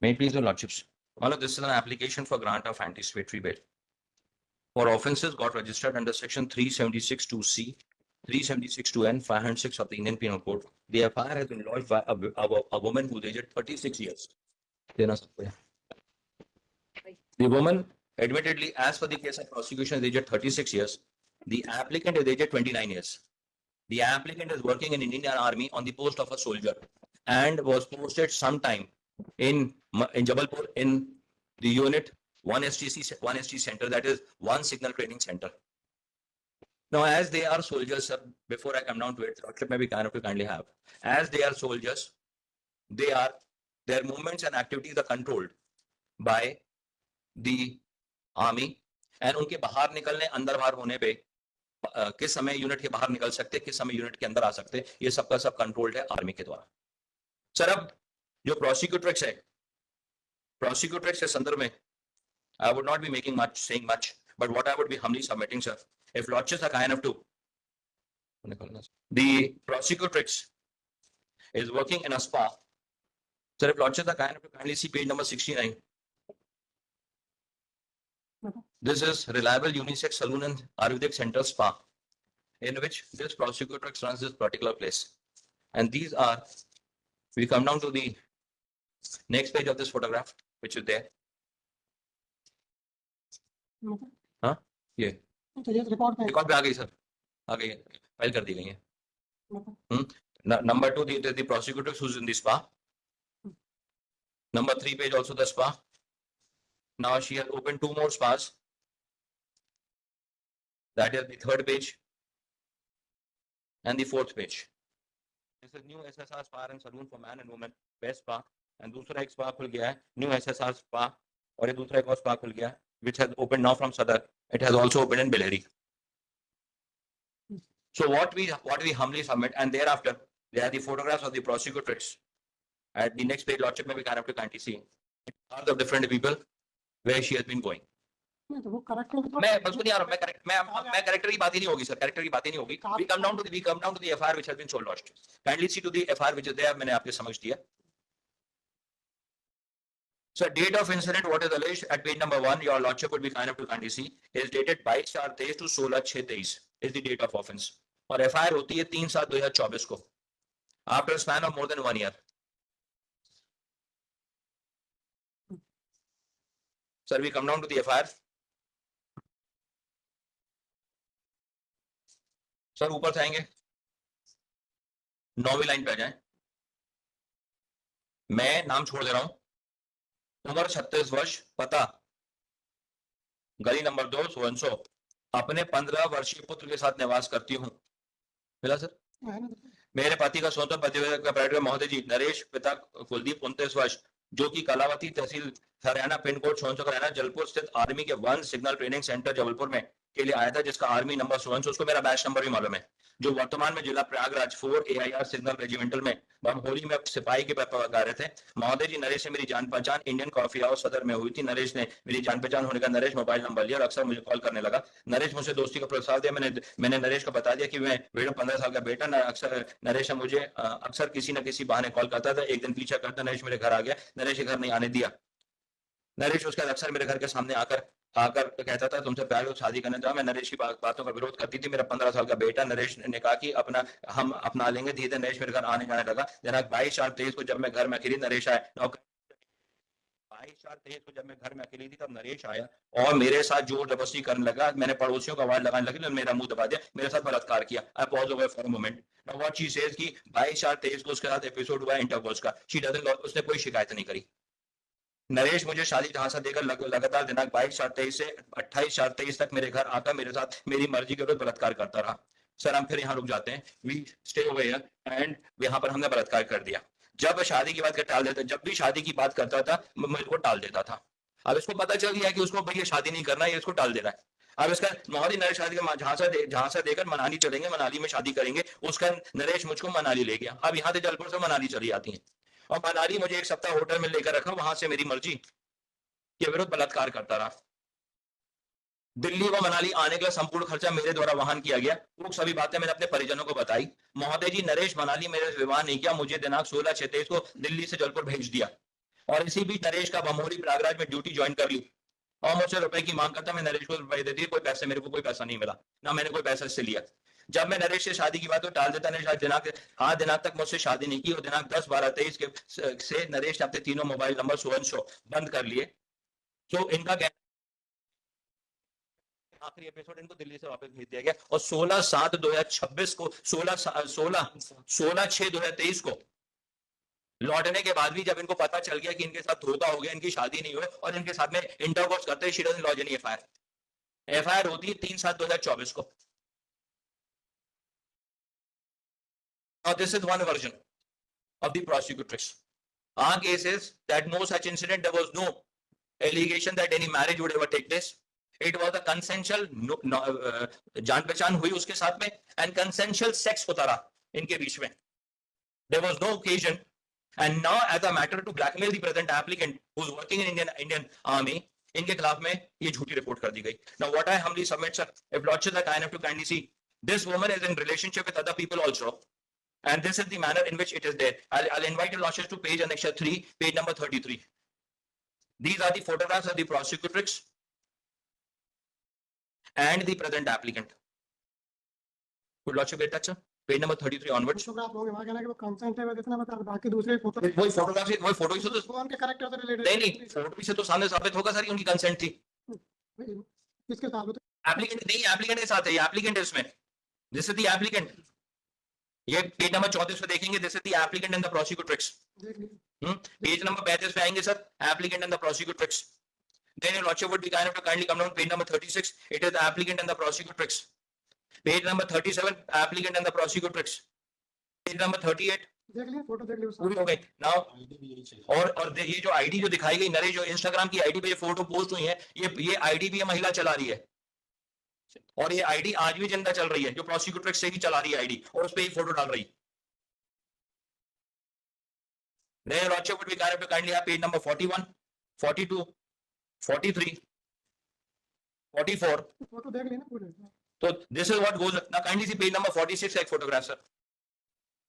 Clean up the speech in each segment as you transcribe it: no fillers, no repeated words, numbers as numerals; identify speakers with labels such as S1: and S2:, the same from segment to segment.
S1: May it please your lordships. Well, this is an application for grant of anticipatory bail for offences got registered under section 376(2)(c), 376(2)(n), 506 of the Indian Penal Code. The FIR has been lodged by a woman who is aged 36 years. The woman, admittedly, as per the case of prosecution, is aged 36 years. The applicant is aged 29 years. The applicant is working in Indian Army on the post of a soldier and was posted sometime in Jabalpur in the unit 1ST center, that is one signal training center. Now, as they are soldiers, before I come down to it, Lordship may be kind enough to kindly have. As they are soldiers, their movements and activities are controlled by the army, and उनके बाहर निकलने अंदर बाहर होने पे किस समय unit के बाहर निकल सकते, किस समय यूनिट के अंदर आ सकते, ये सबका सब कंट्रोल्ड है आर्मी के द्वारा. सर, अब जो प्रोसिक्यूटर्स है, प्रोसिक्यूटर्स के संदर्भ में I would not be saying much, but what I would be humbly submitting, sir, if lordships are kind enough to, the prosecutrix is working in a spa. Sir, if lordships are kind enough to kindly see page number 69. This is Reliable Unisex Saloon and Ayurvedic Center Spa, in which this prosecutrix runs this particular place. And these are, we come down to the next page of this photograph, which is there. हाँ, ये record पे आ गई sir, आ गई, file कर दी गई है. Number 2, the prosecutor who's in the spa. Number 3 page also the spa. Now she has opened 2 more spas. That is the 3rd page and the 4th page. This is new SSR spa and saloon for man and woman, best spa. And दूसरा एक spa खुल गया है, new SSR spa, और ये दूसरा एक और spa खुल गया है, which has opened now from Sadar. It has also opened in Bellary. So what we humbly submit, and thereafter there are the photographs of the prosecutrix. At the next page, lordship may be kind enough to kindly see all the different people where she has been going. मैं बस नहीं आ रहा, मैं character की बात ही नहीं होगी sir, character की बात ही नहीं होगी. We come down to the FIR which has been so lodged. Kindly see to the FIR which is there. मैंने आपके समझ दिया. So date of incident, what is alleged at page number 1, your lordship would be kind enough to kindly see, is dated 22/4/23 to 16/6/23 is the date of offence. और FIR होती है 3/7/2024 को, after a span of more than 1 year. Sir, we come down to the FIR. Sir ऊपर से आएंगे, 9वीं line पे आ जाएं. मैं नाम छोड़ दे रहा हूं, उम्र 36 वर्ष, पता गली नंबर 2 सोनसो, अपने 15 वर्षीय पुत्र के साथ निवास करती हूँ. मिला सर? मेरे पति का स्वतंत्र पति महोदय जी नरेश, पिता कुलदीप 29 वर्ष, जो कि कलावती तहसील हरियाणा, पिन कोड सोनसो हरियाणा, जलपुर स्थित आर्मी के 1 सिग्नल ट्रेनिंग सेंटर जबलपुर में के लिए आया था, जिसका आर्मी नंबर सोनसो, उसको मेरा बैच नंबर भी मालूम है, जो वर्तमान में जिला प्रयागराज 4 AIR सिग्नल रेजिमेंटल में हम होली में सिपाही के कार्य थे. महोदय जी नरेश से मेरी जान पहचान इंडियन कॉफी हाउस सदर में हुई थी. नरेश ने मेरी जान पहचान होने का नरेश मोबाइल नंबर लिया और अक्सर मुझे कॉल करने लगा. नरेश मुझे दोस्ती का प्रस्ताव दिया. मैंने नरेश को बता दिया कि मैं बेटा 15 साल का बेटा, अक्सर नरेश मुझे अक्सर किसी न किसी बहाने कॉल करता था. एक दिन पीछा करता नरेश मेरे घर आ गया. नरेश के घर नहीं आने दिया. नरेश उसके अक्सर मेरे घर के सामने आकर कहता था तुमसे प्यार हो, शादी करने जाओ. मैं नरेश की बातों का विरोध करती थी. मेरा 15 साल का बेटा. नरेश ने कहा कि हम अपना लेंगे. धीरे नरेश मेरे घर आने जाने लगा. दिनांक 22/4/23 को जब मैं घर में अकेली नरेश आया, 22/4/23 को जब मैं घर में अकेली थी तब नरेश आया और मेरे साथ जोर जबरदस्ती करने लगा. मैंने पड़ोसियों का आवाज लगाने लगी, मेरा मुंह दबा दिया, मेरे साथ बलात्कार किया. I pause over for a moment. Now what she says कि 22/4/23 को उसके साथ एपिसोड हुआ इंटरकोर्स का. शी डजंट, उसने कोई शिकायत नहीं करी. नरेश मुझे शादी झांसा देकर लगातार दिनांक 22/4/23 से 28/4/23 तक मेरे घर आकर मेरे साथ मेरी मर्जी के विरुद्ध बलात्कार करता रहा. सर हम फिर यहाँ रुक जाते हैं. We stay over here and यहाँ पर हमने बलात्कार कर दिया. जब शादी की बात टाल देता, जब भी शादी की बात करता था मेरे को टाल देता था. अब इसको पता चल गया कि उसको भैया शादी नहीं करना है, इसको टाल देना है. अब इसका महोदय नरेश शादी का झांसा देकर मनाली चलेंगे, मनाली में शादी करेंगे. उसका नरेश मुझको मनाली ले गया. अब यहाँ से जलपुर से मनाली चली जाती है और मनाली मुझे 1 सप्ताह होटल में लेकर रखा. वहां से मेरी मर्जी के विरुद्ध बलात्कार करता रहा. दिल्ली व मनाली आने का संपूर्ण खर्चा मेरे द्वारा वहन किया गया. वो सभी बातें मैंने अपने परिजनों को बताई. महोदय जी नरेश मनाली मेरे विवाह नहीं किया, मुझे दिनांक 16/6/23 को दिल्ली से जलपुर भेज दिया. और इसी बीच नरेश का बमोरी प्रयागराज में ड्यूटी ज्वाइन कर ली और मुझसे रुपए की मांग करता, मैं नरेश को रुपए दे दिए, कोई पैसे, मेरे को कोई पैसा नहीं मिला, ना मैंने कोई पैसा इससे लिया। जब मैं नरेश से शादी की बात को टाल देता, नरेश दिनांक 8 दिनांक तक मुझसे शादी नहीं की और दिनांक 10, 12, 23 के से नरेश ने अपने तीनों मोबाइल नंबर सुवन शो बंद कर लिए। तो इनका कहना, आखिरी एपिसोड इनको दिल्ली से वापस भेज दिया गया और 16/7/2026 को 16/6/2023 को लौटने के बाद भी जब इनको पता चल गया कि इनके साथ धोखा हो गया, इनकी शादी नहीं हुई और इनके साथ में इंटरकोर्स करते, she doesn't launch any FIR होती है 3/7/2024 को। Now this is one version of the prosecutrix. Our case is that no such incident, there was no allegation that any marriage would ever take place. It was a consensual जान पहचान हुई उसके साथ में and consensual sex होता रहा इनके बीच में. There was no occasion, and now as a matter to blackmail the present applicant who is working in Indian Army, इनके खिलाफ में ये झूठी रिपोर्ट कर दी गई. Now what I humbly submit, sir, if lordship are kind enough to kindly see, this woman is in relationship with other people also. And this is the manner in which it is there. I'll invite your lordship to page annexure 3, page number 33. These are the photographs of the prosecutrix and the present applicant. Could lordship get that, sir? Page number 33 onwards.
S2: Photograph लोगे वहां कहना कि वो consent है, जितना बता बाकी दूसरे फोटो
S1: वही फोटोग्राफ से, वही फोटो से तो
S2: वो उनके कैरेक्टर से रिलेटेड
S1: नहीं, फोटो से तो सामने साबित होगा सर उनकी कंसेंट थी.
S2: किसके साथ होते
S1: एप्लीकेंट नहीं, एप्लीकेंट के साथ है, ये एप्लीकेंट है इसमें. This is the applicant. ये पेज नंबर 34 पे देखेंगे, this is the applicant and the prosecutrix. Page number 35 पे आएंगे sir, applicant and the prosecutrix. Then your lordship would be kind enough to kindly come down to page number 36. It is the applicant and the prosecutrix. Page number 37, applicant and the prosecutrix. Page number 38.
S2: देख लिए photo, देख लिए
S1: पूरी हो गई. Now और ये जो आईडी जो दिखाई गई नरेश, जो इंस्टाग्राम की आईडी पे ये फोटो पोस्ट हुई है, ये आईडी भी ये महिला चला रही है और ये आईडी आज भी जिंदा चल रही है, जो प्रोसिक्यूट्रिक्स से ही चला रही है आईडी और उस पे ये फोटो डाल रही है. Then your lordship would be kind enough to kindly have page number 41, 42, 43, 44.
S2: Photo देख लेना पूरे.
S1: तो this is what goes. Now kindly see page number 46 एक फोटोग्राफ सर.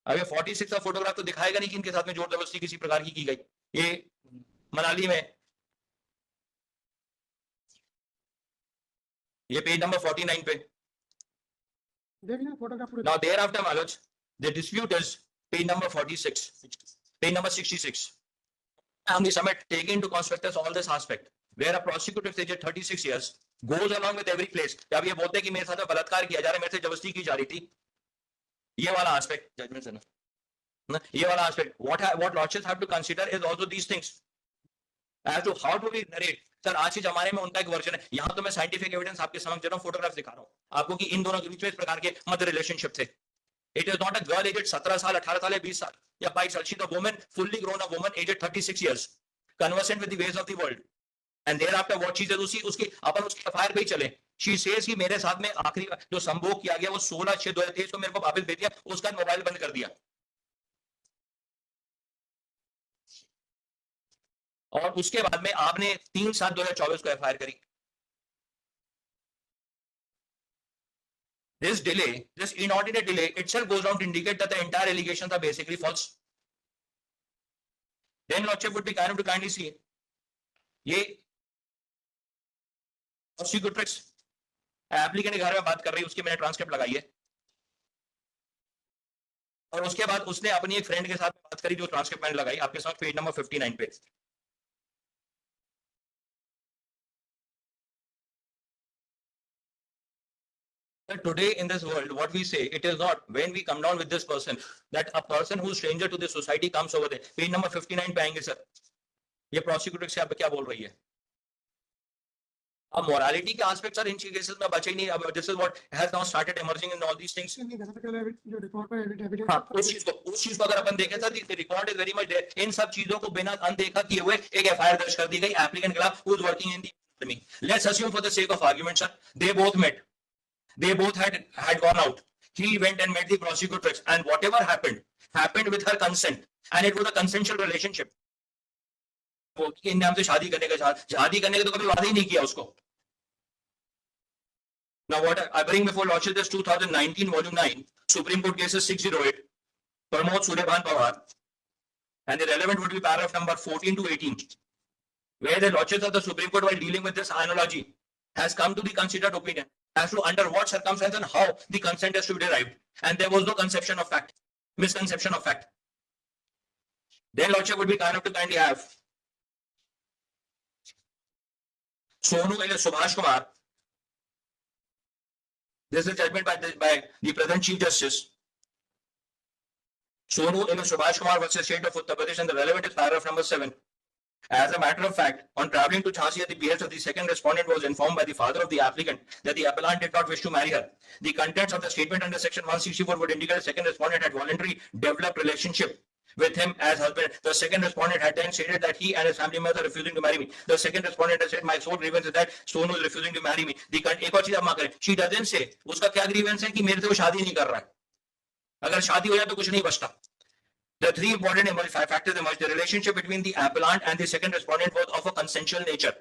S1: अब ये 46 का फोटोग्राफ तो दिखाएगा नहीं कि इनके साथ में जोर जबरदस्ती किसी प्रकार की गई. ये मनाली में, ये पेज नंबर 49 पे
S2: देख लेना फोटोग्राफ पूरे.
S1: Now thereafter, my lords, the dispute is page number 46, page number 66. And the summit take into conspectus all this aspect where a prosecutor aged 36 years goes along with every place. जब ये बोलते हैं कि मेरे साथ में बलात्कार किया जा रहा है, मेरे से जबरदस्ती की जा रही थी, ये वाला aspect judgment से ना, ये वाला aspect. What lordships have to consider is also these things as to how to we narrate. Sir आज के जमाने में उनका एक वर्जन है, यहाँ तो मैं साइंटिफिक एविडेंस आपके समक्ष दे रहा हूँ, फोटोग्राफ दिखा रहा हूँ आपको कि इन दोनों के बीच में इस प्रकार के मध्य रिलेशनशिप थे. It is not a girl aged 17 साल, 18 साल या 20 साल या 22 साल. She is a woman, fully grown a woman aged 36 years, conversant with the ways of the world. And thereafter what she says, उसकी अपन उसकी एफआईआर पे ही चले. She says कि मेरे साथ में आखिरी जो संभोग किया गया वो 16/6/2023 को मेरे को वापस भेज दिया, उसका मोबाइल बंद कर दिया और उसके बाद में आपने 3/7/2024 को एफआईआर करी. This delay, this inordinate delay itself goes on to indicate that the entire allegations are basically false. Then lordship would be kind enough to kindly see ये prosecutrix एप्लीकेंट के घर में बात कर रही है, उसकी मैंने ट्रांसक्रिप्ट लगाई है और उसके बाद उसने अपनी एक फ्रेंड के साथ बात करी जो ट्रांसक्रिप्ट मैंने लगाई आपके साथ पेज नंबर 59 पे. Today in this world, what we say, it is not when we come down with this person that a person who is stranger to this society comes over there. Page number 59 पे आएंगे sir, ये prosecutor से आप क्या बोल रही है. अब मोरालिटी के एस्पेक्ट सर इन केसेस में बचे ही नहीं. अब this is what has now started emerging in all these things.
S2: जो रिकॉर्ड पर एविडेंस,
S1: हाँ, उस चीज को अगर अपन देखें sir, the record is very much there. इन सब चीजों को बिना अनदेखा किए हुए एक एफआईआर दर्ज कर दी गई एप्लीकेंट के खिलाफ who is working in the army. Let's assume for the sake of argument sir, they both met. They both had gone out. He went and met the prosecutrix, and whatever happened with her consent, and it was a consensual relationship. इन नाम से शादी करने का तो कभी वादा ही नहीं किया उसको. Now what I bring before lordship is 2019 volume 9 Supreme Court cases 608 Pramod Suryaban Pawar And the relevant would be paragraph number 14 to 18, where the lordships of the Supreme Court, while dealing with this analogy, has come to the considered opinion as to under what circumstances and how the consent is to be derived. And there was no conception of fact, misconception of fact. Then lordship would be kind enough to kindly have Sonu alias Subhash Kumar. This is a judgment by the present Chief Justice. Sonu alias Subhash Kumar versus State of Uttar Pradesh, and the relevant is paragraph number 7. As a matter of fact, on traveling to Jhansi at the behest of the second respondent, was informed by the father of the applicant that the appellant did not wish to marry her. The contents of the statement under section 164 would indicate the second respondent had voluntarily developed relationship with him as husband. The second respondent had then stated that he and his family members are refusing to marry me. The second respondent has said, my sole grievance is that Sonu is refusing to marry me. एक और चीज आप करें, she doesn't say उसका क्या grievance है कि मेरे से वो शादी नहीं कर रहा है. अगर शादी हो जाए तो कुछ नहीं बचता. The three important factors emerged. The relationship between the appellant and the second respondent was of a consensual nature.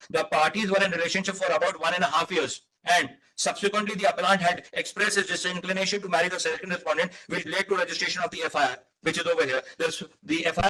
S1: The parties were in relationship for about 1.5 years, and subsequently the appellant had expressed his disinclination to marry the second respondent, which led to registration of the FIR, which is over here. The FIR